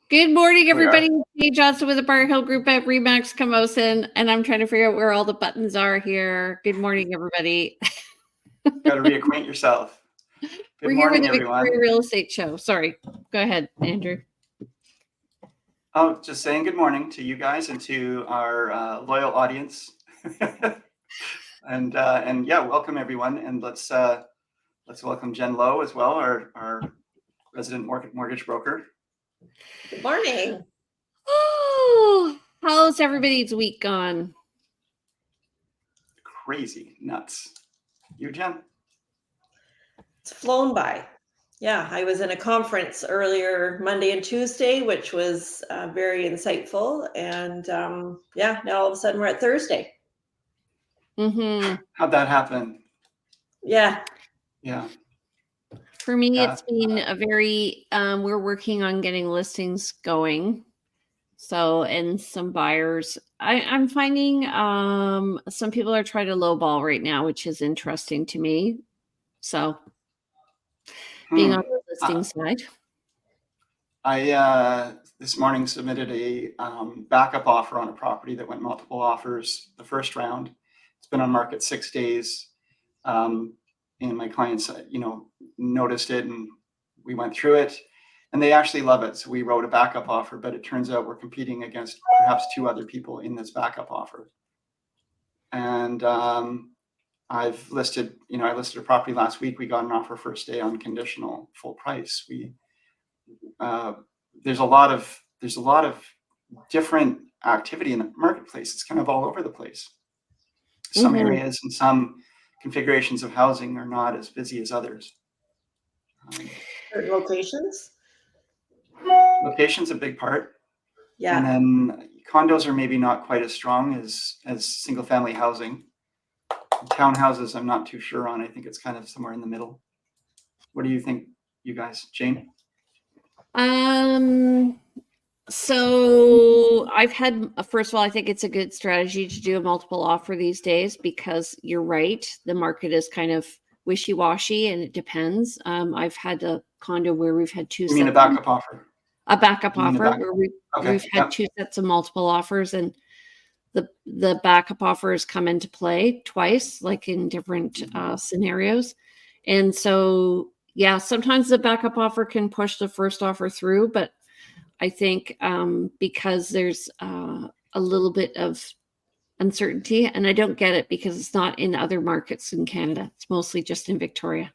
Good morning, We are. everybody. Hey, Johnston with the Bar Hill Group at Remax Camosin, and I'm trying to figure out where all the buttons are here. Good morning, everybody. Got to reacquaint yourself. Good We're here with morning, the Victoria everyone. Real Estate Show. Sorry. Go ahead, Andrew. Oh, just saying good morning to you guys and to our loyal audience. and yeah, welcome everyone. And let's welcome Jen Lowe as well, our resident mortgage broker. Good morning. Oh, how's everybody's week gone? Crazy nuts. You, Jen? It's flown by. Yeah, I was in a conference earlier Monday and Tuesday, which was very insightful. And yeah, now all of a sudden we're at Thursday. Mm-hmm. How'd that happen? Yeah. Yeah. For me, it's been a very, we're working on getting listings going. So, and some buyers, I'm finding some people are trying to lowball right now, which is interesting to me. So, being on the listing side. I this morning submitted a backup offer on a property that went multiple offers the first round. It's been on market 6 days, and my clients, noticed it, and we went through it, and they actually love it. So we wrote a backup offer, but it turns out we're competing against perhaps 2 other people in this backup offer. And I've listed, I listed a property last week. We got an offer first day on conditional full price. There's a lot of different activity in the marketplace. It's kind of all over the place. Some areas and some configurations of housing are not as busy as others. Certain locations? Location's a big part. Yeah. And then condos are maybe not quite as strong as single family housing. Townhouses, I'm not too sure on. I think it's kind of somewhere in the middle. What do you think, you guys? Jane? So I've had, first of all, I think it's a good strategy to do a multiple offer these days because you're right. The market is kind of wishy-washy and it depends. I've had a condo where we've had two. You mean a backup offer? A backup offer where we've had 2 sets of multiple offers, and the backup offers come into play twice, like in different scenarios. And so, yeah, sometimes the backup offer can push the first offer through, but I think because there's a little bit of uncertainty, and I don't get it because it's not in other markets in Canada. It's mostly just in Victoria.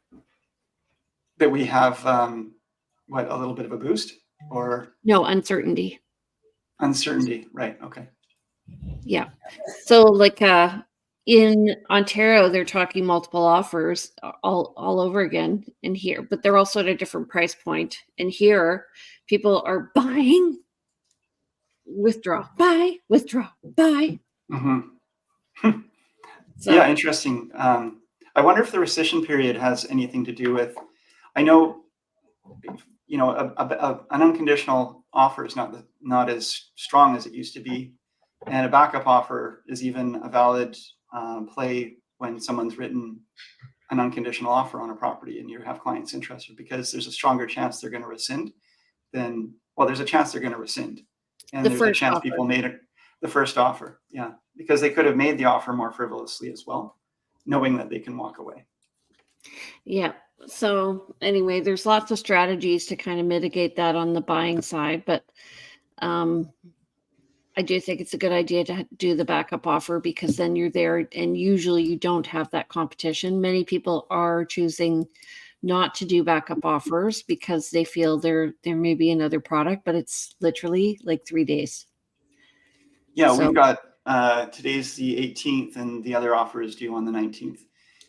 That we have, a little bit of a boost? Or no, uncertainty. Uncertainty, right? Okay. Yeah. So like in Ontario, they're talking multiple offers all over again in here, but they're also at a different price point. And here, people are buying, withdraw, buy, withdraw, buy. Mm-hmm. So, yeah, interesting. I wonder if the rescission period has anything to do with. I know, an unconditional offer is not as strong as it used to be, and a backup offer is even a valid play when someone's written an unconditional offer on a property and you have clients interested, because there's a stronger chance they're going to rescind there's a chance they're going to rescind, and there's a chance people made the first offer. Yeah, because they could have made the offer more frivolously as well, knowing that they can walk away. Yeah. So anyway, there's lots of strategies to kind of mitigate that on the buying side, but I do think it's a good idea to do the backup offer because then you're there, and usually you don't have that competition. Many people are choosing not to do backup offers because they feel there may be another product, but it's literally like 3 days. Yeah, so we've got today's the 18th and the other offer is due on the 19th.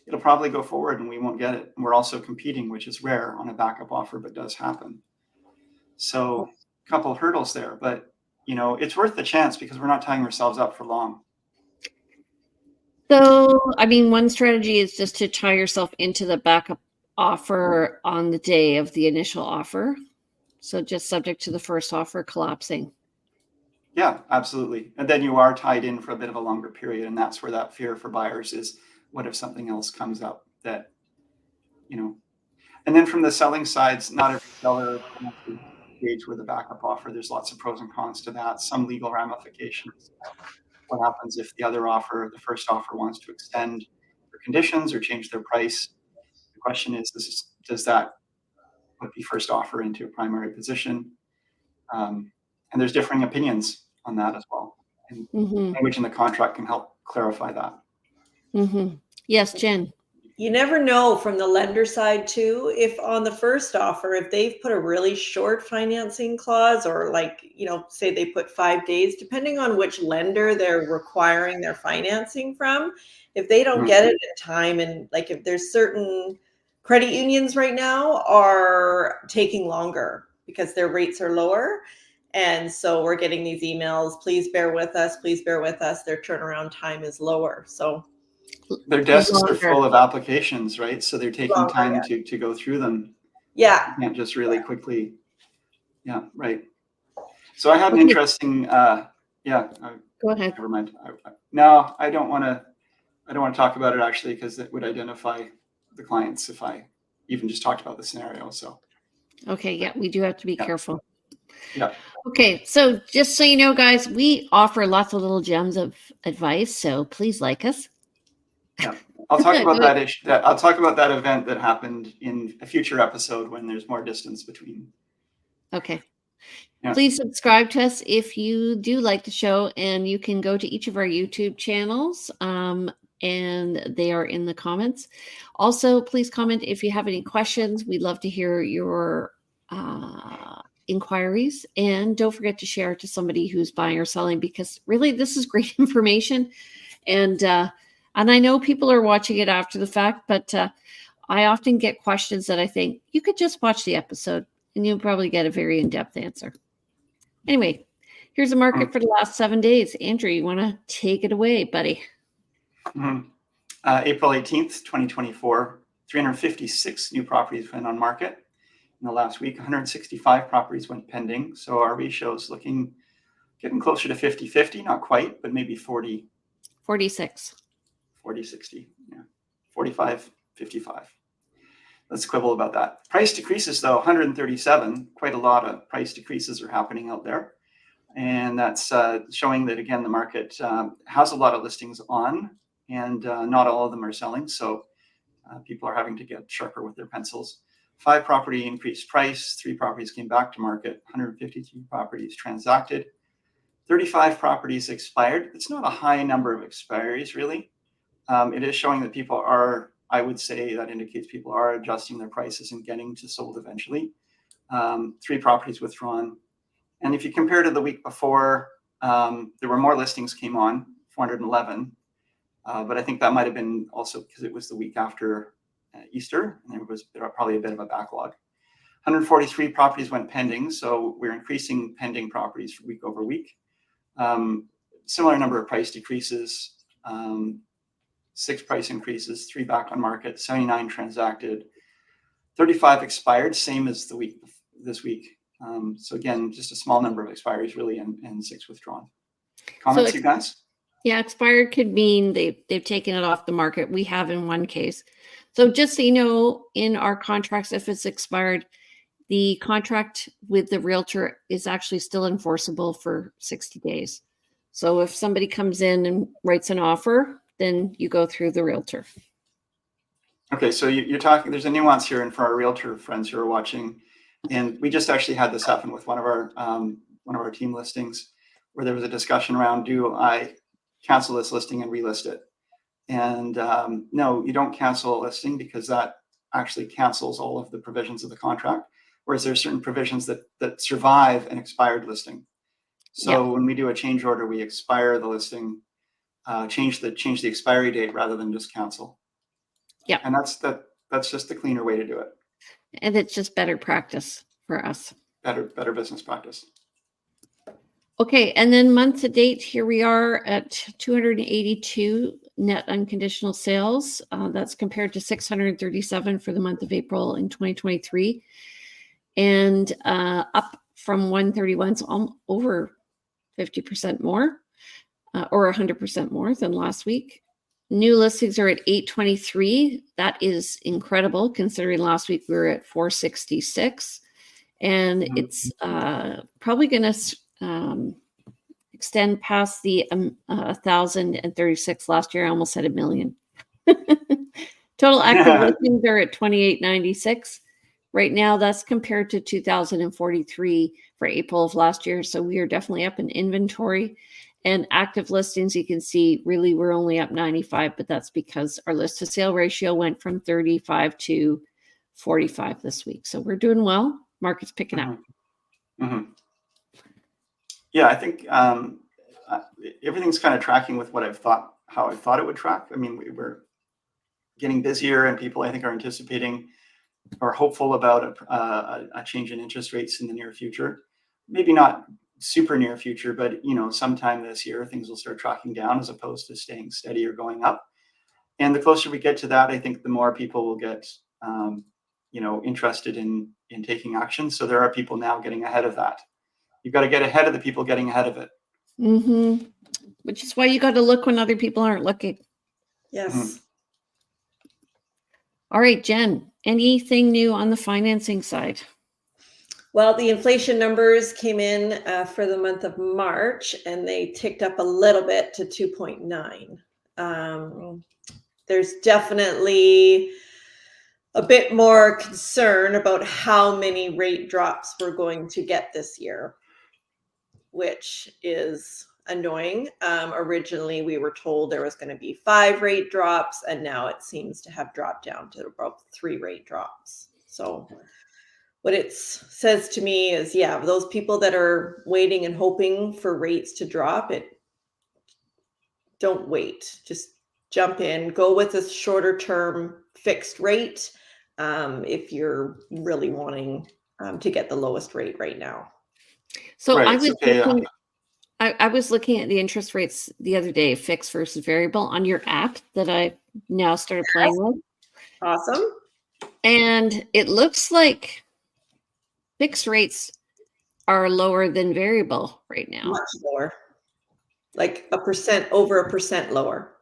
It'll probably go forward and we won't get it. And we're also competing, which is rare on a backup offer, but does happen. So a couple hurdles there, but it's worth the chance because we're not tying ourselves up for long. So, I mean, one strategy is just to tie yourself into the backup offer on the day of the initial offer. So just subject to the first offer collapsing. Yeah, absolutely. And then you are tied in for a bit of a longer period. And that's where that fear for buyers is, what if something else comes up that, and then from the selling sides, not every seller wants to stage with a backup offer. There's lots of pros and cons to that, some legal ramifications. What happens if the other offer, the first offer, wants to extend their conditions or change their price? The question is, does that put the first offer into a primary position? And there's differing opinions on that as well. And language in the contract can help clarify that. Yes, Jen. You never know from the lender side too, if on the first offer, if they've put a really short financing clause, or like, say they put 5 days, depending on which lender they're requiring their financing from, if they don't get it in time, and like if there's certain credit unions right now are taking longer because their rates are lower. And so we're getting these emails, please bear with us, their turnaround time is lower. So their desks are full of applications, right? So they're taking time to go through them. Yeah. You can't just really quickly. Yeah, right. So I had an interesting, go ahead. Never mind. No, I don't want to talk about it actually, because it would identify the clients if I even just talked about the scenario. So. Okay. Yeah, we do have to be careful. Yeah. Okay. So just so you know, guys, we offer lots of little gems of advice. So please like us. Yeah, I'll talk about that issue. I'll talk about that event that happened in a future episode when there's more distance between. Okay. Yeah. Please subscribe to us if you do like the show, and you can go to each of our YouTube channels, and they are in the comments. Also, please comment if you have any questions. We'd love to hear your inquiries, and don't forget to share it to somebody who's buying or selling, because really this is great information. And I know people are watching it after the fact, but I often get questions that I think you could just watch the episode and you'll probably get a very in-depth answer. Anyway, here's the market for the last 7 days. Andrew, you want to take it away, buddy? April 18th, 2024, 356 new properties went on market in the last week. 165 properties went pending. So our ratio is getting closer to 50-50, not quite, but maybe 40. 46. 40-60, yeah, 45-55. Let's quibble about that. Price decreases, though, 137. Quite a lot of price decreases are happening out there. And that's showing that, again, the market has a lot of listings on, and not all of them are selling. So people are having to get sharper with their pencils. 5 property increased price. 3 properties came back to market. 153 properties transacted. 35 properties expired. It's not a high number of expiries, really. It is showing that people are, I would say that indicates people are adjusting their prices and getting to sold eventually. 3 properties withdrawn. And if you compare to the week before, there were more listings came on, 411. But I think that might have been also because it was the week after Easter, and there was probably a bit of a backlog. 143 properties went pending. So we're increasing pending properties week over week. Similar number of price decreases. 6 price increases, 3 back on market, 79 transacted, 35 expired, same as this week. So again, just a small number of expiries really, and 6 withdrawn. Comments, you guys? Yeah, expired could mean they've taken it off the market. We have in one case. So just so you know, in our contracts, if it's expired, the contract with the realtor is actually still enforceable for 60 days. So if somebody comes in and writes an offer, then you go through the realtor. Okay, so you're talking, there's a nuance here, and for our realtor friends who are watching, and we just actually had this happen with one of our team listings, where there was a discussion around, do I cancel this listing and relist it? And no, you don't cancel a listing, because that actually cancels all of the provisions of the contract, whereas there's certain provisions that survive an expired listing. So when we do a change order, we expire the listing, change the expiry date rather than just cancel. Yeah. And that's just the cleaner way to do it. And it's just better practice for us. Better business practice. Okay, and then month to date, here we are at 282 net unconditional sales. That's compared to 637 for the month of April in 2023, and up from 131, so over 50% more, or 100% more than last week. New listings are at 823. That is incredible, considering last week we were at 466. and it's probably going to extend past the 1,036 last year. I almost said 1,000,000. Total active listings are at 2,896 right now. That's compared to 2,043 for April of last year. So we are definitely up in inventory. And active listings, you can see, really we're only up 95, but that's because our list to sale ratio went from 35 to 45 this week. So we're doing well. Market's picking up. Yeah, I think everything's kind of tracking with what how I thought it would track. I mean, we're getting busier, and people, I think, are anticipating or hopeful about a change in interest rates in the near future. Maybe not super near future, but sometime this year things will start tracking down as opposed to staying steady or going up. And the closer we get to that, I think the more people will get interested in taking action. So there are people now getting ahead of that. You've got to get ahead of the people getting ahead of it. Which is why you got to look when other people aren't looking. Yes. All right, Jen, anything new on the financing side? Well, the inflation numbers came in for the month of March, and they ticked up a little bit to 2.9. There's definitely a bit more concern about how many rate drops we're going to get this year, which is annoying. Originally, we were told there was going to be 5 rate drops, and now it seems to have dropped down to about 3 rate drops. So what it says to me is, those people that are waiting and hoping for rates to drop, don't wait. Just jump in, go with a shorter term fixed rate if you're really wanting to get the lowest rate right now. So I was looking at the interest rates the other day, fixed versus variable, on your app that I now started playing with. Awesome. And it looks like fixed rates are lower than variable right now. Much lower. Like over 1% lower,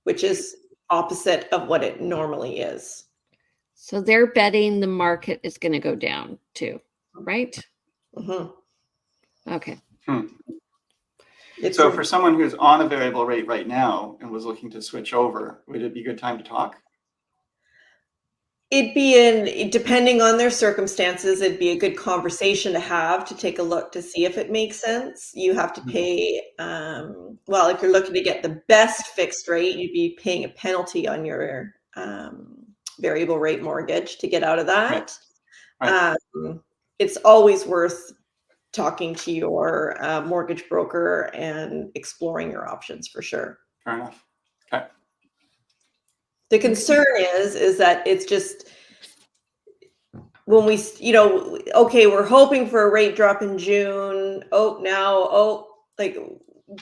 which is opposite of what it normally is. So they're betting the market is going to go down too, right? Okay. So for someone who's on a variable rate right now and was looking to switch over, would it be a good time to talk? It'd be depending on their circumstances, it'd be a good conversation to have, to take a look to see if it makes sense. You have to pay, if you're looking to get the best fixed rate, you'd be paying a penalty on your variable rate mortgage to get out of that. Right. It's always worth talking to your mortgage broker and exploring your options for sure. Fair enough. Okay. The concern is that it's just when we, we're hoping for a rate drop in June.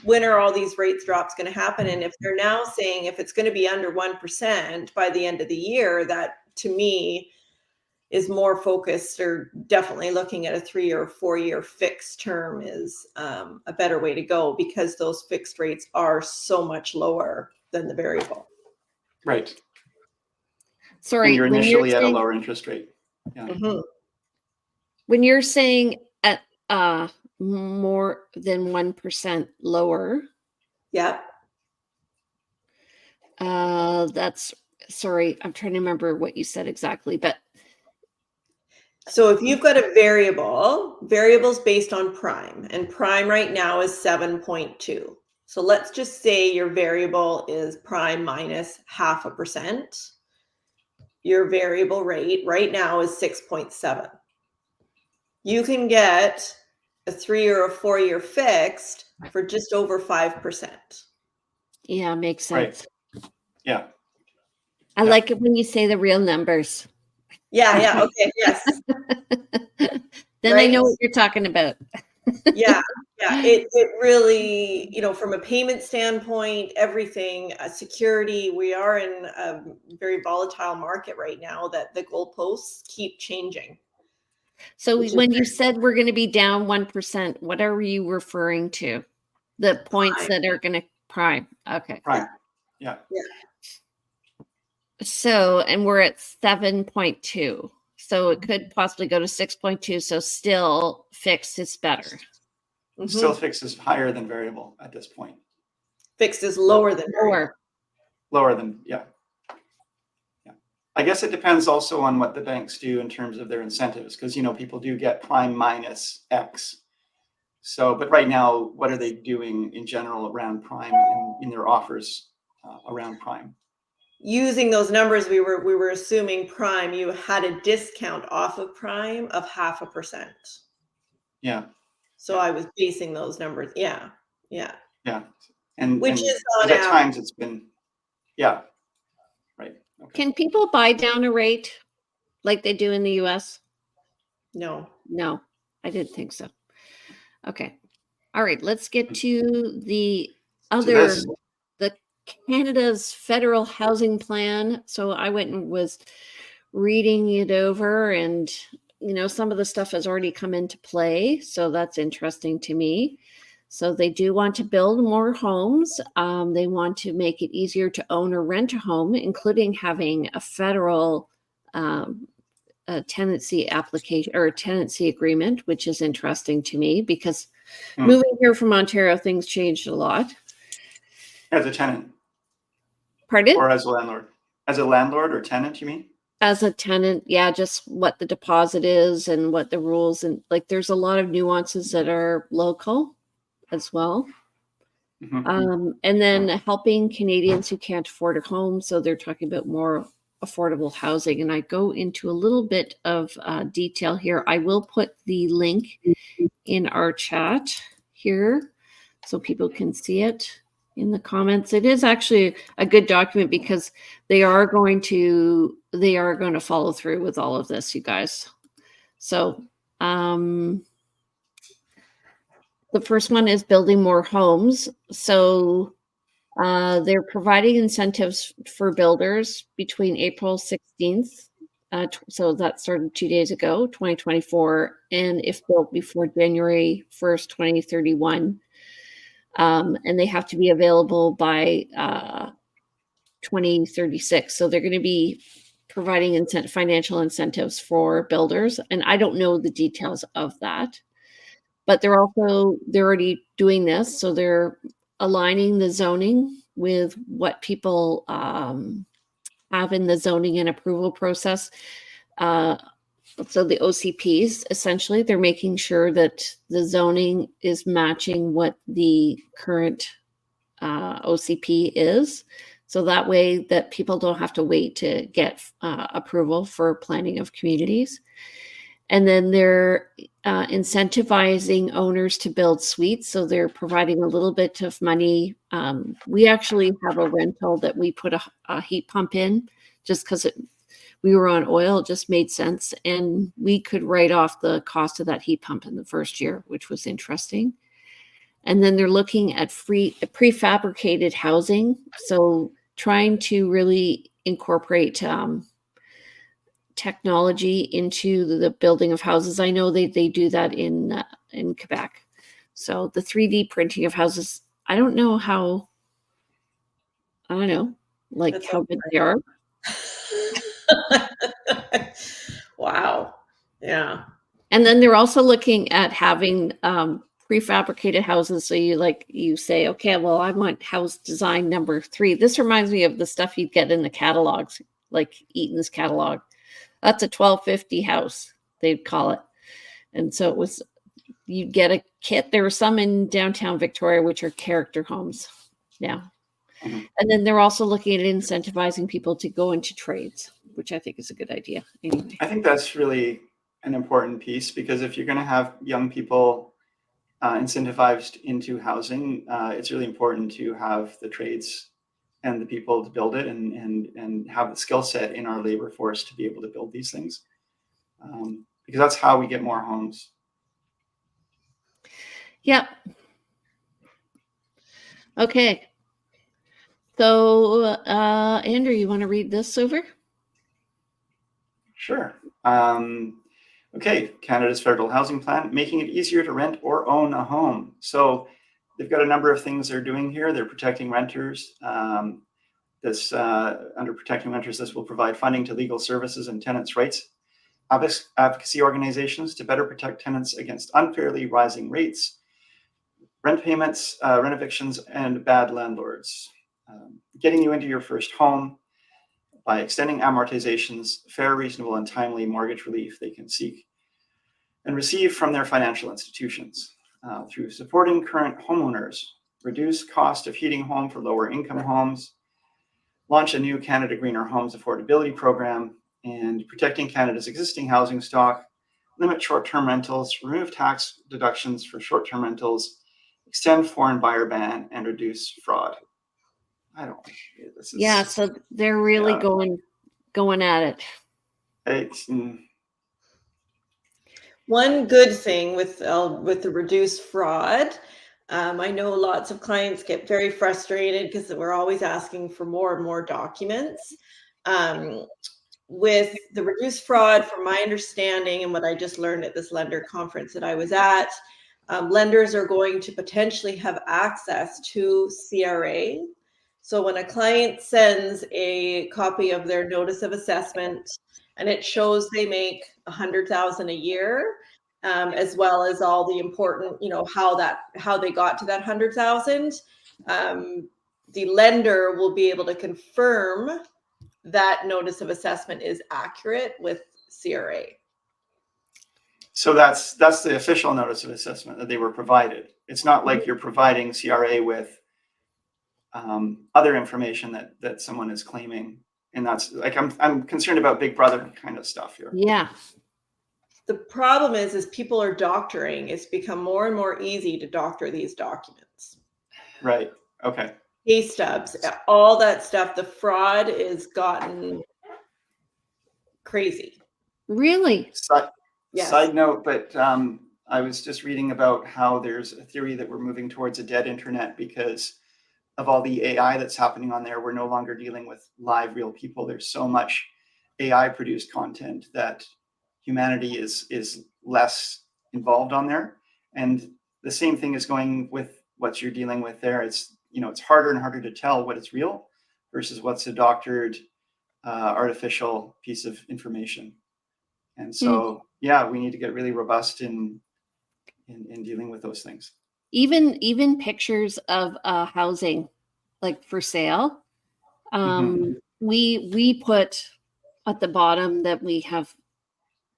When are all these rate drops going to happen? And if they're now saying if it's going to be under 1% by the end of the year, that to me is more focused, or definitely looking at a 3 or 4 year fixed term is a better way to go, because those fixed rates are so much lower than the variable. Right. Sorry, and you're initially at a lower interest rate. Yeah. When you're saying at more than 1% lower. Yeah. Sorry, I'm trying to remember what you said exactly, but. So if you've got a variable's based on prime, and prime right now is 7.2. So let's just say your variable is prime minus 0.5%. Your variable rate right now is 6.7. You can get a 3 or a 4 year fixed for just over 5%. Yeah, makes sense. Right. Yeah. I like it when you say the real numbers. Yeah. Okay. Yes. Then I know what you're talking about. Yeah. It really, from a payment standpoint, everything, security, we are in a very volatile market right now that the goalposts keep changing. So when you said we're going to be down 1%, what are you referring to? The points that are going to prime. Okay. Prime. Yeah. So, and we're at 7.2. So it could possibly go to 6.2. So still fixed is better. Still fixed is higher than variable at this point. Fixed is lower than variable. Lower than, yeah. I guess it depends also on what the banks do in terms of their incentives, because, you know, people do get prime minus X. So, but right now, what are they doing in general around prime in their offers around prime? Using those numbers, we were assuming prime, you had a discount off of prime of 0.5%. Yeah. So I was basing those numbers. Yeah. And which is on at times it's been, right. Okay. Can people buy down a rate like they do in the US? No, I didn't think so. Okay. All right. Let's get to the other, the Canada's federal housing plan. So I went and was reading it over, and, you know, some of the stuff has already come into play. So that's interesting to me. So they do want to build more homes. They want to make it easier to own or rent a home, including having a federal a tenancy application or a tenancy agreement, which is interesting to me because moving here from Ontario, things changed a lot. As a tenant. Pardon? Or as a landlord? As a landlord or tenant, you mean? As a tenant, yeah, just what the deposit is and what the rules, and like there's a lot of nuances that are local as well. And then helping Canadians who can't afford a home. So they're talking about more affordable housing. And I go into a little bit of detail here. I will put the link in our chat here so people can see it in the comments. It is actually a good document because they are going to follow through with all of this, you guys. So the first one is building more homes. So they're providing incentives for builders between April 16th. So that started 2 days ago, 2024, and if built before January 1st, 2031. And they have to be available by 2036. So they're going to be providing financial incentives for builders. And I don't know the details of that. But they're already doing this. So they're aligning the zoning with what people have in the zoning and approval process. So the OCPs, essentially, they're making sure that the zoning is matching what the current OCP is. So that way that people don't have to wait to get approval for planning of communities. And then they're incentivizing owners to build suites. So they're providing a little bit of money. We actually have a rental that we put a heat pump in just because we were on oil. It just made sense. And we could write off the cost of that heat pump in the first year, which was interesting. And then they're looking at prefabricated housing. So trying to really incorporate technology into the building of houses. I know they do that in Quebec. So the 3D printing of houses, I don't know how big they are. Wow. Yeah. And then they're also looking at having prefabricated houses. So you say, okay, well, I want house design number 3. This reminds me of the stuff you get in the catalogs, like Eaton's catalog. That's a 1250 house, they'd call it. And so you'd get a kit. There are some in downtown Victoria, which are character homes now. Mm-hmm. And then they're also looking at incentivizing people to go into trades, which I think is a good idea. Anyway. I think that's really an important piece, because if you're going to have young people incentivized into housing, it's really important to have the trades and the people to build it and have the skill set in our labor force to be able to build these things. Because that's how we get more homes. Yep. Okay. So, Andrew, you want to read this over? Sure. Okay. Canada's federal housing plan, making it easier to rent or own a home. So they've got a number of things they're doing here. They're protecting renters. Under protecting renters, this will provide funding to legal services and tenants' rights advocacy organizations to better protect tenants against unfairly rising rates, rent payments, rent evictions, and bad landlords. Getting you into your first home by extending amortizations, fair, reasonable, and timely mortgage relief they can seek and receive from their financial institutions. Through supporting current homeowners, reduce cost of heating home for lower income homes, launch a new Canada Greener Homes affordability program, and protecting Canada's existing housing stock, limit short-term rentals, remove tax deductions for short-term rentals, extend foreign buyer ban, and reduce fraud. I don't. This is, yeah, so they're really going at it. It's, One good thing with the reduced fraud, I know lots of clients get very frustrated because we're always asking for more and more documents. With the reduced fraud, from my understanding and what I just learned at this lender conference that I was at, lenders are going to potentially have access to CRA. So when a client sends a copy of their notice of assessment and it shows they make $100,000 a year, as well as all the important, how they got to that 100,000, the lender will be able to confirm that notice of assessment is accurate with CRA. So that's the official notice of assessment that they were provided. It's not like you're providing CRA with other information that someone is claiming, and that's like I'm concerned about Big Brother kind of stuff here. Yeah. The problem is people are doctoring. It's become more and more easy to doctor these documents. Right. Okay. Pay stubs, all that stuff. The fraud has gotten crazy. Really? Yes. Side note, but I was just reading about how there's a theory that we're moving towards a dead internet because of all the AI that's happening on there. We're no longer dealing with live, real people. There's so much AI produced content that humanity is less involved on there. And the same thing is going with what you're dealing with there. It's harder and harder to tell what is real versus what's a doctored, artificial piece of information. And so, we need to get really robust in dealing with those things. Even pictures of housing, like for sale. We put at the bottom that we have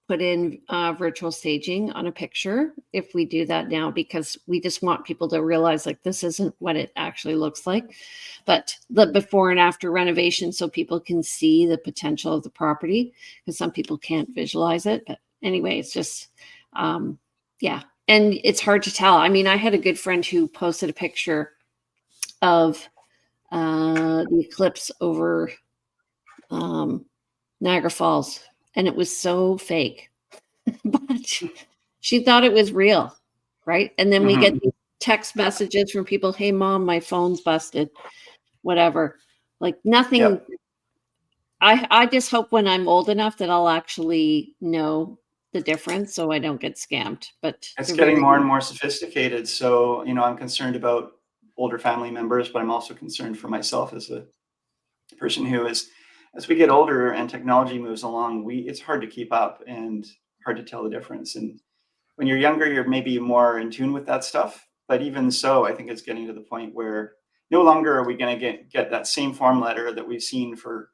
put in virtual staging on a picture if we do that now, because we just want people to realize like this isn't what it actually looks like, but the before and after renovation, so people can see the potential of the property, because some people can't visualize it. But anyway, it's just and it's hard to tell. I mean, I had a good friend who posted a picture of the eclipse over Niagara Falls, and it was so fake, but she thought it was real, right? And then we get these text messages from people, hey mom, my phone's busted, whatever. Like nothing. Yep. I just hope when I'm old enough that I'll actually know the difference so I don't get scammed. But it's getting more and more sophisticated. So, I'm concerned about older family members, but I'm also concerned for myself as a person who is, as we get older and technology moves along, it's hard to keep up and hard to tell the difference. And when you're younger, you're maybe more in tune with that stuff. But even so, I think it's getting to the point where no longer are we going to get that same form letter that we've seen for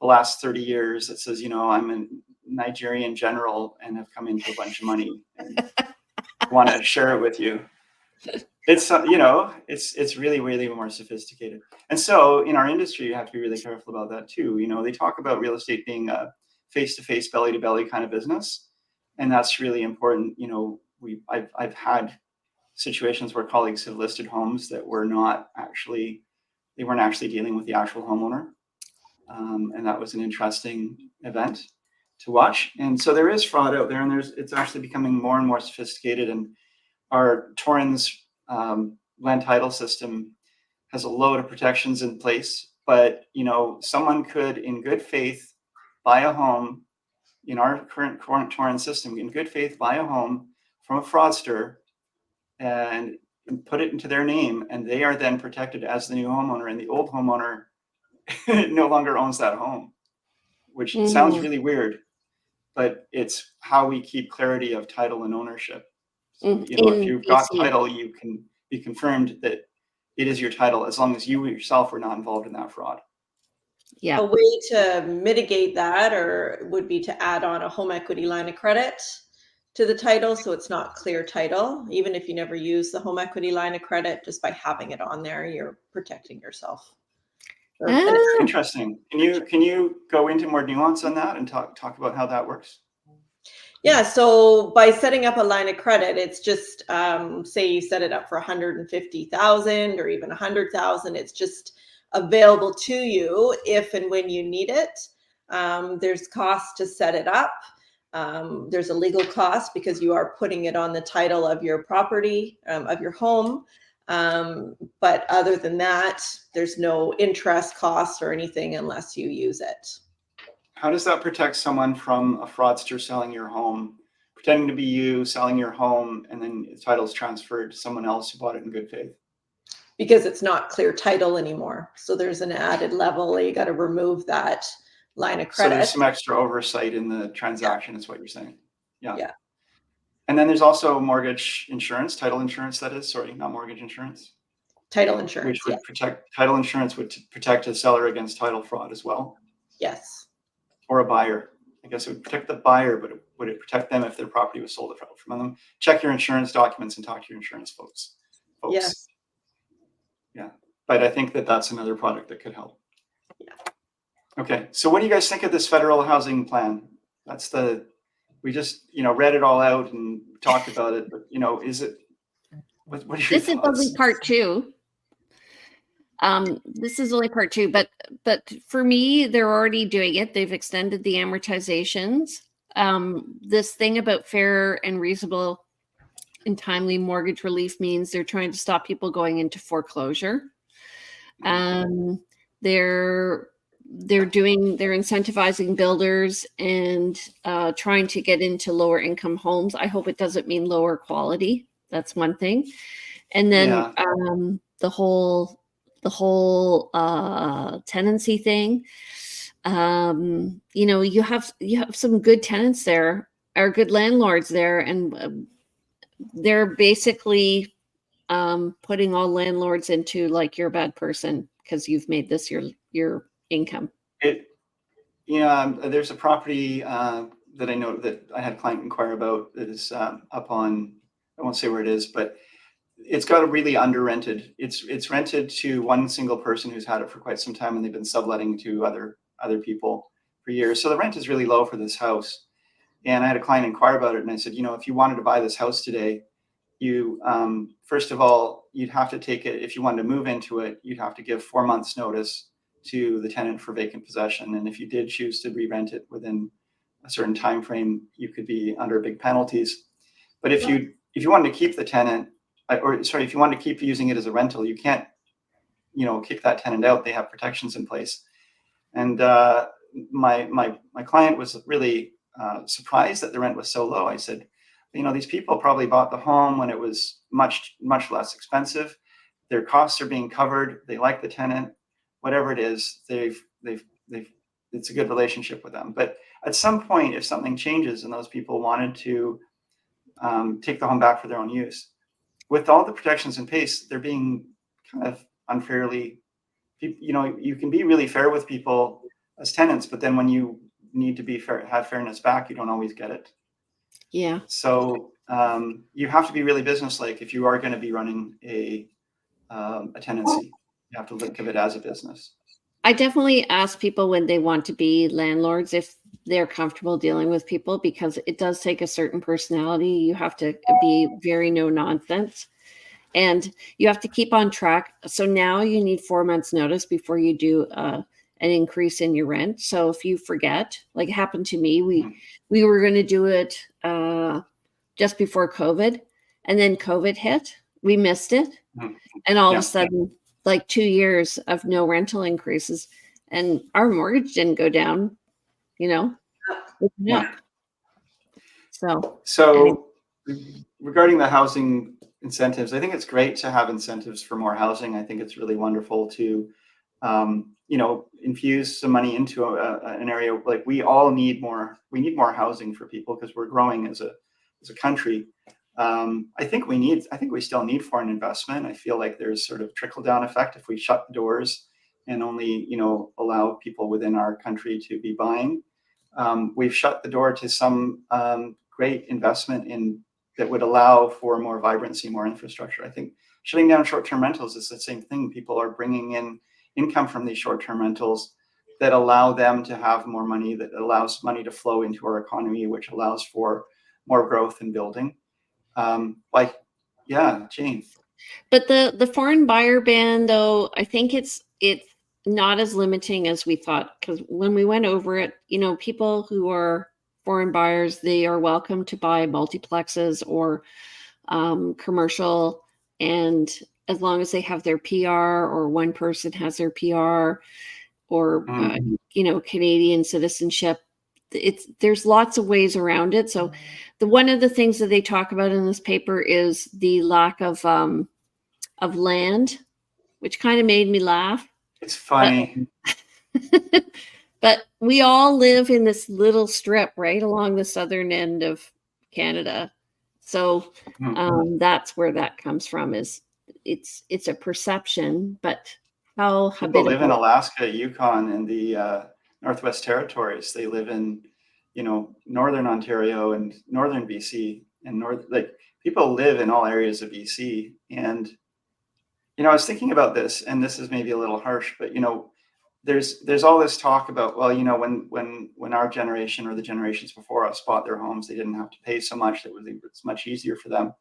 the last 30 years that says, I'm a Nigerian general and have come into a bunch of money and want to share it with you. It's it's really, really more sophisticated. And so in our industry, you have to be really careful about that too. They talk about real estate being a face-to-face, belly-to-belly kind of business, and that's really important. I've had situations where colleagues have listed homes that weren't actually dealing with the actual homeowner, and that was an interesting event to watch. And so there is fraud out there, and it's actually becoming more and more sophisticated. And our Torrens land title system has a load of protections in place, but someone could in good faith buy a home in our current Torrens system, in good faith buy a home from a fraudster and put it into their name, and they are then protected as the new homeowner, and the old homeowner no longer owns that home, which sounds really weird. but it's how we keep clarity of title and ownership. So, if In you've got BC. title, you can be confirmed that it is your title as long as you yourself were not involved in that fraud. Yeah. A way to mitigate that or would be to add on a home equity line of credit to the title, so it's not clear title. Even if you never use the home equity line of credit, just by having it on there, you're protecting yourself. Interesting. Can you go into more nuance on that and talk about how that works? Yeah, so by setting up a line of credit, it's just say you set it up for 150,000 or even 100,000. It's just available to you if and when you need it. There's cost to set it up. There's a legal cost because you are putting it on the title of your property, of your home. But other than that, there's no interest costs or anything unless you use it. How does that protect someone from a fraudster selling your home, pretending to be you, selling your home, and then the title's transferred to someone else who bought it in good faith? Because it's not clear title anymore. So there's an added level. You got to remove that line of credit. So there's some extra oversight in the transaction, is what you're saying. Yeah. Yeah. And then there's also mortgage insurance, title insurance, that is, sorry, not mortgage insurance. Title insurance. Which would protect, title insurance would protect a seller against title fraud as well. Yes. Or a buyer. I guess it would protect the buyer, but would it protect them if their property was sold from them? Check your insurance documents and talk to your insurance folks. Yes. Yeah. But I think that that's another product that could help. Yeah. Okay. So what do you guys think of this federal housing plan? We just, read it all out and talked about it, but, is it, what are your thoughts? This is only part two. This is only part two, but for me, they're already doing it. They've extended the amortizations. This thing about fair and reasonable and timely mortgage relief means they're trying to stop people going into foreclosure. They're incentivizing builders and trying to get into lower income homes. I hope it doesn't mean lower quality. That's one thing. And then the whole tenancy thing. You have some good tenants there, or good landlords there, and they're basically putting all landlords into like, you're a bad person because you've made this your income. There's a property that I know that I had a client inquire about that is up on, I won't say where it is, but it's got a really under rented. It's rented to one single person who's had it for quite some time, and they've been subletting to other people for years. So the rent is really low for this house. And I had a client inquire about it, and I said, if you wanted to buy this house today, you first of all, you'd have to take it, if you wanted to move into it, you'd have to give 4 months notice to the tenant for vacant possession. And if you did choose to re-rent it within a certain time frame, you could be under big penalties. But if you wanted to keep the tenant, if you wanted to keep using it as a rental, you can't, kick that tenant out. They have protections in place. And my client was really surprised that the rent was so low. I said, these people probably bought the home when it was much, much less expensive. Their costs are being covered. They like the tenant, whatever it is. It's a good relationship with them. But at some point, if something changes and those people wanted to take the home back for their own use, with all the protections in place, they're being kind of unfairly. You can be really fair with people as tenants, but then when you need to be fair, have fairness back, you don't always get it. Yeah. So you have to be really businesslike if you are going to be running a tenancy. You have to look at it as a business. I definitely ask people when they want to be landlords if they're comfortable dealing with people, because it does take a certain personality. You have to be very no nonsense, and you have to keep on track. So now you need 4 months notice before you do an increase in your rent. So if you forget, like it happened to me, we were going to do it just before COVID, and then COVID hit. We missed it, and all of a sudden, like 2 years of no rental increases, and our mortgage didn't go down. Yeah. So regarding the housing incentives, I think it's great to have incentives for more housing. I think it's really wonderful to infuse some money into an area. Like we all need more. We need more housing for people because we're growing as a country. I think we still need foreign investment. I feel like there's sort of trickle down effect if we shut the doors and only allow people within our country to be buying. We've shut the door to some great investment that would allow for more vibrancy, more infrastructure. I think shutting down short-term rentals is the same thing. People are bringing in income from these short-term rentals that allow them to have more money, that allows money to flow into our economy, which allows for more growth and building. Jane. But the foreign buyer ban, though, I think it's not as limiting as we thought, because when we went over it, people who are foreign buyers, they are welcome to buy multiplexes or commercial, and as long as they have their PR or one person has their PR or Canadian citizenship, there's lots of ways around it. So one of the things that they talk about in this paper is the lack of land, which kind of made me laugh. It's funny. But we all live in this little strip right along the southern end of Canada. So that's where that comes from. Is it's a perception, but how people live in Alaska, Yukon, and the Northwest Territories. They live in, northern Ontario and northern BC and people live in all areas of BC. And I was thinking about this, and this is maybe a little harsh, but there's all this talk about, well, when our generation or the generations before us bought their homes, they didn't have to pay so much. It's much easier for them.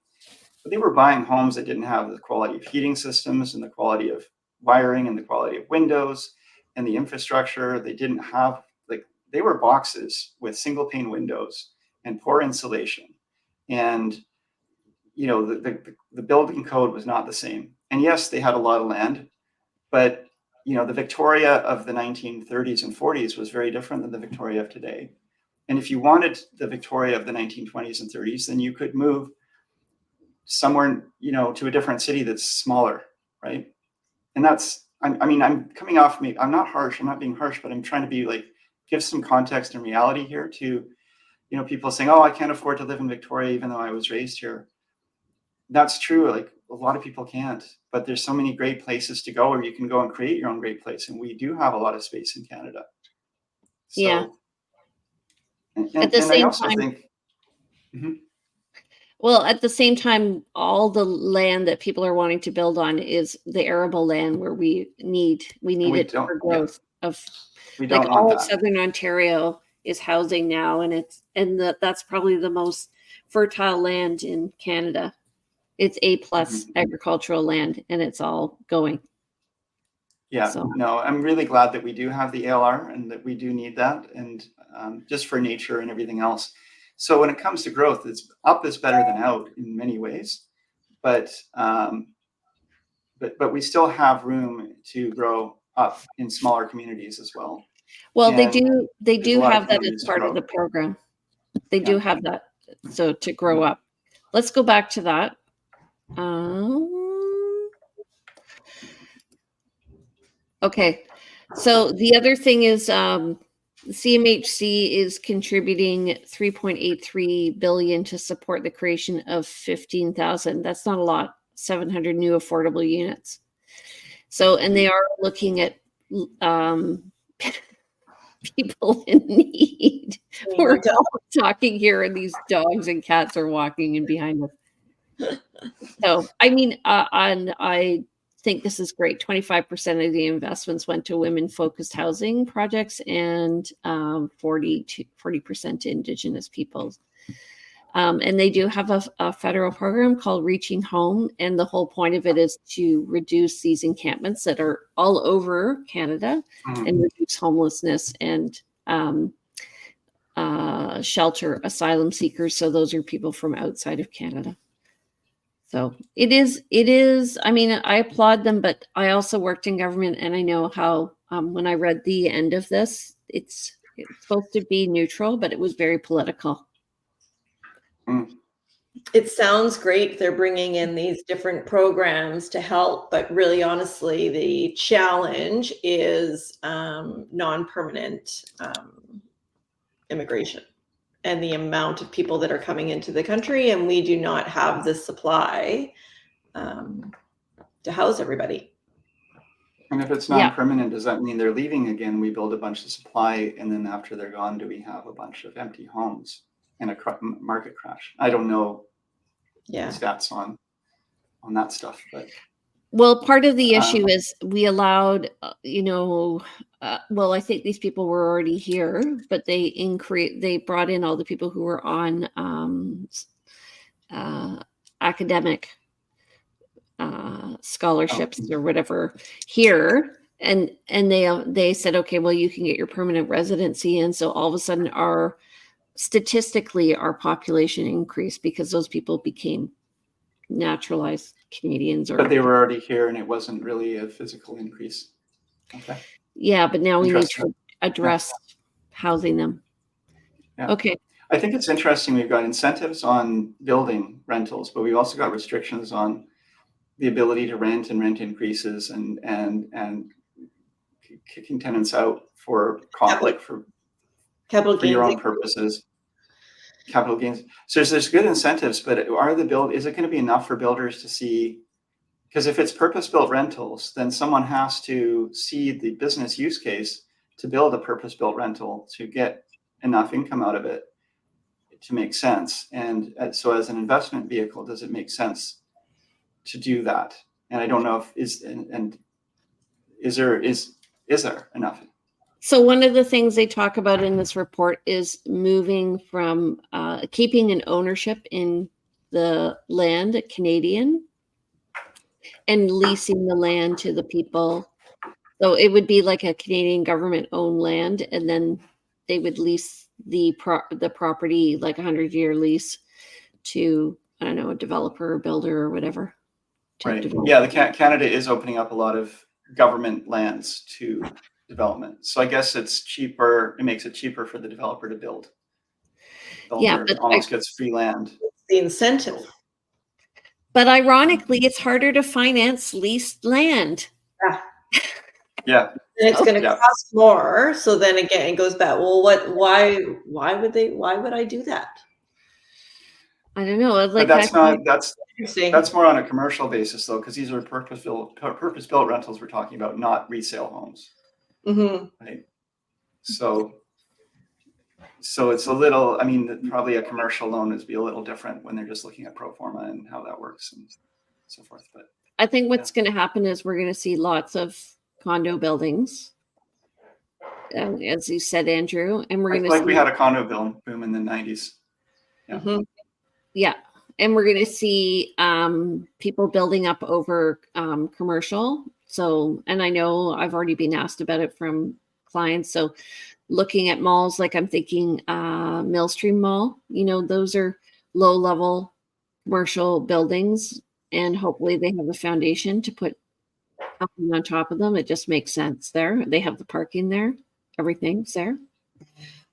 But they were buying homes that didn't have the quality of heating systems and the quality of wiring and the quality of windows and the infrastructure. They didn't have, they were boxes with single pane windows and poor insulation. And, the building code was not the same. And yes, they had a lot of land, but the Victoria of the 1930s and 40s was very different than the Victoria of today. And if you wanted the Victoria of the 1920s and 30s, then you could move somewhere, to a different city that's smaller, right? And I'm coming off me. I'm not harsh. I'm not being harsh, but I'm trying to be give some context and reality here to, people saying, oh, I can't afford to live in Victoria, even though I was raised here. That's true. A lot of people can't, but there's so many great places to go where you can go and create your own great place. And we do have a lot of space in Canada. So, yeah. And I also think, well, at the same time, all the land that people are wanting to build on is the arable land where we need it for growth of all of Southern Ontario is housing now. And that's probably the most fertile land in Canada. It's A+ agricultural land, and it's all going. Yeah, so. No, I'm really glad that we do have the ALR and that we do need that, and just for nature and everything else. So when it comes to growth, up is better than out in many ways, but we still have room to grow up in smaller communities as well. Well, and they do have that as part of the program. They do have that, so to grow up. Let's go back to that. Okay, so the other thing is CMHC is contributing $3.83 billion to support the creation of 15,000. That's not a lot. 700 new affordable units. So, and they are looking at people in need. We're talking here, and these dogs and cats are walking in behind us. So, I think this is great. 25% of the investments went to women-focused housing projects, and 40% to Indigenous peoples. And they do have a federal program called Reaching Home, and the whole point of it is to reduce these encampments that are all over Canada and reduce homelessness and shelter asylum seekers. So those are people from outside of Canada. So it is, I applaud them, but I also worked in government, and I know how, when I read the end of this, it's supposed to be neutral, but it was very political. It sounds great. They're bringing in these different programs to help, but really, honestly, the challenge is non-permanent immigration and the amount of people that are coming into the country, and we do not have the supply to house everybody. And if it's non-permanent, does that mean they're leaving again? We build a bunch of supply, and then after they're gone, do we have a bunch of empty homes and a market crash? I don't know the stats on that stuff, but well, part of the issue is we allowed, well, I think these people were already here, but they brought in all the people who were on academic scholarships or whatever here, and they said, okay, well, you can get your permanent residency, and so all of a sudden statistically our population increased because those people became naturalized Canadians. But they were already here, and it wasn't really a physical increase. Okay. Yeah, but now we need to address housing them. Yeah. Okay. I think it's interesting. We've got incentives on building rentals, but we've also got restrictions on the ability to rent and rent increases and kicking tenants out for your own purposes. Capital gains. So there's good incentives, but is it going to be enough for builders to see? Because if it's purpose-built rentals, then someone has to see the business use case to build a purpose-built rental to get enough income out of it to make sense. And so as an investment vehicle, does it make sense to do that? And I don't know if is there enough? So one of the things they talk about in this report is moving from keeping an ownership in the land, Canadian, and leasing the land to the people. So it would be like a Canadian government-owned land, and then they would lease the property, like 100-year lease, to, I don't know, a developer or builder or whatever. Right. Yeah, Canada is opening up a lot of government lands to development. So I guess it's cheaper. It makes it cheaper for the developer to build. Yeah, but almost gets free land. The incentive. But ironically, it's harder to finance leased land. Yeah. And it's going to cost more. So then again, it goes back. Well, why would I do that? I don't know. Like, but that's more on a commercial basis though, because these are purpose-built rentals we're talking about, not resale homes. Mm-hmm. Right. So it's a little, I mean, probably a commercial loan would be a little different when they're just looking at pro forma and how that works and so forth. But I think what's going to happen is we're going to see lots of condo buildings, as you said, Andrew, and we're going to see, we had a condo boom in the 90s. Yeah. Mm-hmm. Yeah. And we're going to see people building up over commercial. So, and I know I've already been asked about it from clients. So looking at malls, like I'm thinking Millstream Mall, those are low level commercial buildings, and hopefully they have a foundation to put something on top of them. It just makes sense there. They have the parking there. Everything's there.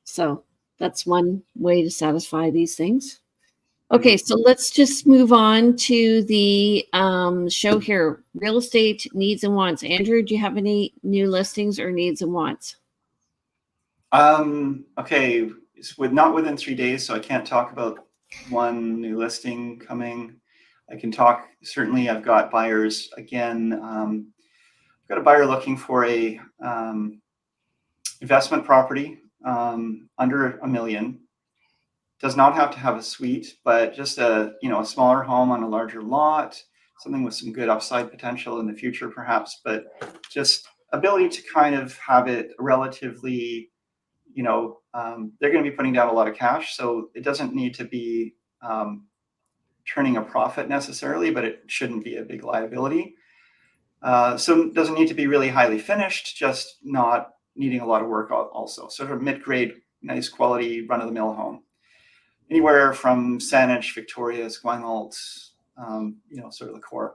So that's one way to satisfy these things. Okay, so let's just move on to the show here. Real estate needs and wants. Andrew, do you have any new listings or needs and wants? Okay, it's not within 3 days, so I can't talk about one new listing coming. I can talk, certainly I've got buyers again. I've got a buyer looking for a investment property under $1 million. Does not have to have a suite, but just a smaller home on a larger lot, something with some good upside potential in the future, perhaps, but just ability to kind of have it relatively, they're going to be putting down a lot of cash, so it doesn't need to be turning a profit necessarily, but it shouldn't be a big liability. So it doesn't need to be really highly finished, just not needing a lot of work also. Sort of mid-grade, nice quality, run-of-the-mill home. Anywhere from Saanich, Victoria, Esquimalt, sort of the core.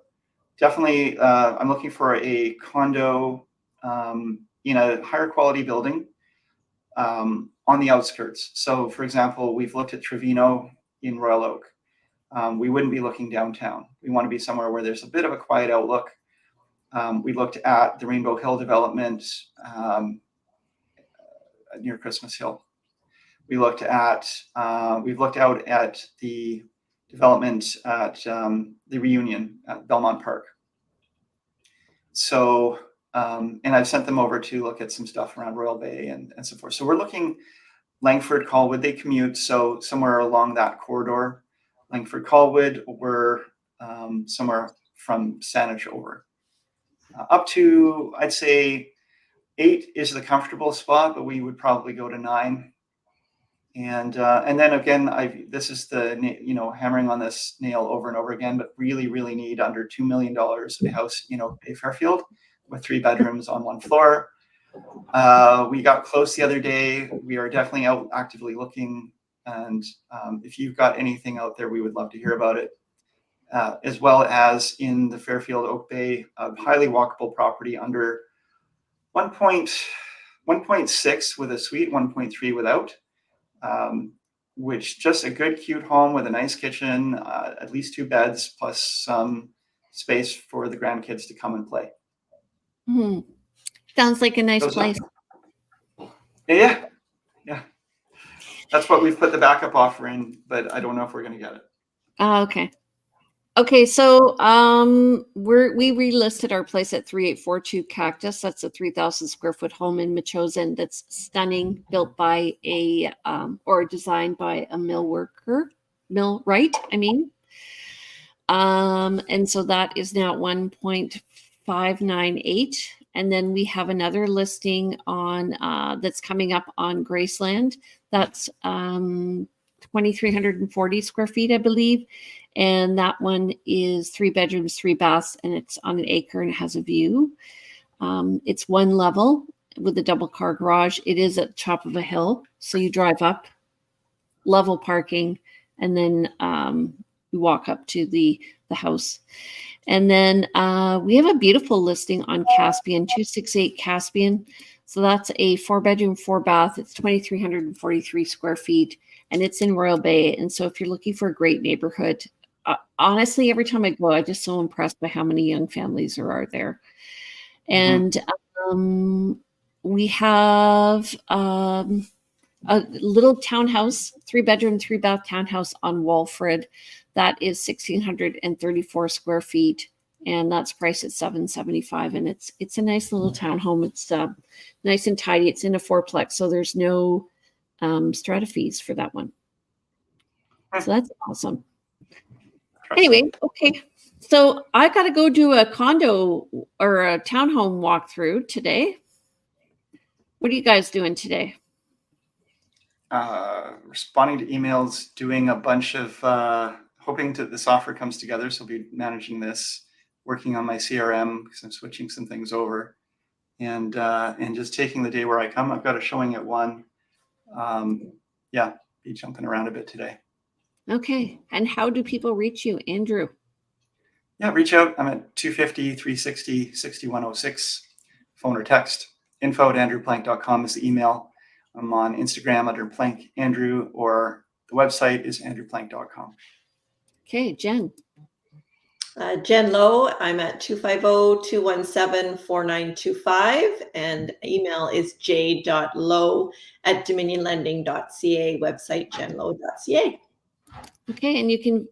Definitely, I'm looking for a condo in a higher quality building on the outskirts. So, for example, we've looked at Trevino in Royal Oak. we wouldn't be looking downtown. We want to be somewhere where there's a bit of a quiet outlook. We looked at the Rainbow Hill development near Christmas Hill. We've looked out at the development at the Reunion at Belmont Park. So, and I've sent them over to look at some stuff around Royal Bay and so forth. So we're looking Langford, Colwood, they commute. So somewhere along that corridor, Langford, Colwood, we're somewhere from Saanich over. Up to, I'd say 8 is the comfortable spot, but we would probably go to 9. And then again, this is the, hammering on this nail over and over again, but really, really need under $2 million a house, Bay Fairfield with 3 bedrooms on 1 floor. We got close the other day. We are definitely out actively looking. And if you've got anything out there, we would love to hear about it. As well as in the Fairfield Oak Bay, highly walkable property under 1.6 with a suite, 1.3 without. Which just a good, cute home with a nice kitchen, at least 2 beds, plus some space for the grandkids to come and play. Sounds like a nice place. Yeah. That's what we've put the backup offer in, but I don't know if we're going to get it. Okay, so we relisted our place at 3842 Cactus. That's a 3,000 square foot home in Metchosin that's stunning, built by or designed by a millwright. And so that is now 1.598. And then we have another listing on that's coming up on Graceland. That's 2,340 square feet, I believe. And that one is 3 bedrooms, 3 baths, and it's on an acre and it has a view. It's 1 level with a double car garage. It is at the top of a hill. So you drive up, level parking, and then you walk up to the house. And then we have a beautiful listing on Caspian, 268 Caspian. So that's a 4 bedroom, 4 bath. It's 2,343 square feet. And it's in Royal Bay. And so if you're looking for a great neighborhood, honestly, every time I go, I'm just so impressed by how many young families there are there. And we have a little townhouse, 3 bedroom, 3 bath townhouse on Walfred. That is 1,634 square feet. And that's priced at $775. And it's a nice little townhome. It's nice and tidy. It's in a 4-plex. So there's no strata fees for that one. So that's awesome. Anyway, okay. So I got to go do a condo or a townhome walkthrough today. What are you guys doing today? Responding to emails, doing a bunch of hoping this offer comes together. So I'll be managing this, working on my CRM because I'm switching some things over, and just taking the day where I come. I've got a showing at 1. Be jumping around a bit today. Okay. And how do people reach you, Andrew? Yeah, reach out. I'm at 250-360-6106, phone or text. info@andrewplank.com is the email. I'm on Instagram under Plank Andrew, or the website is andrewplank.com. Okay, Jen. Jen Lowe. I'm at 250-217-4925, and email is j.lowe@dominionlending.ca, website jenlowe.ca. Okay, and you can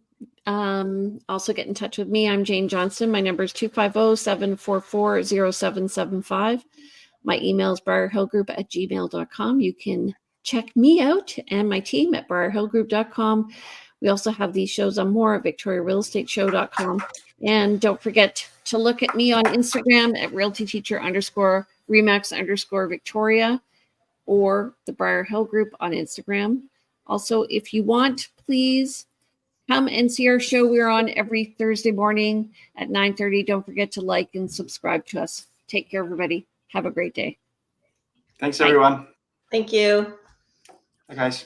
also get in touch with me. I'm Jane Johnston. My number is 250-744-0775. My email is briarhillgroup@gmail.com. You can check me out and my team at briarhillgroup.com. We also have these shows on more at victoriarealestateshow.com. And don't forget to look at me on Instagram at realtyteacher_Remax_Victoria, or the Briar Hill Group on Instagram. Also, if you want, please come and see our show. We're on every Thursday morning at 9:30. Don't forget to like and subscribe to us. Take care, everybody. Have a great day. Thanks, everyone. Thank you. Bye, guys.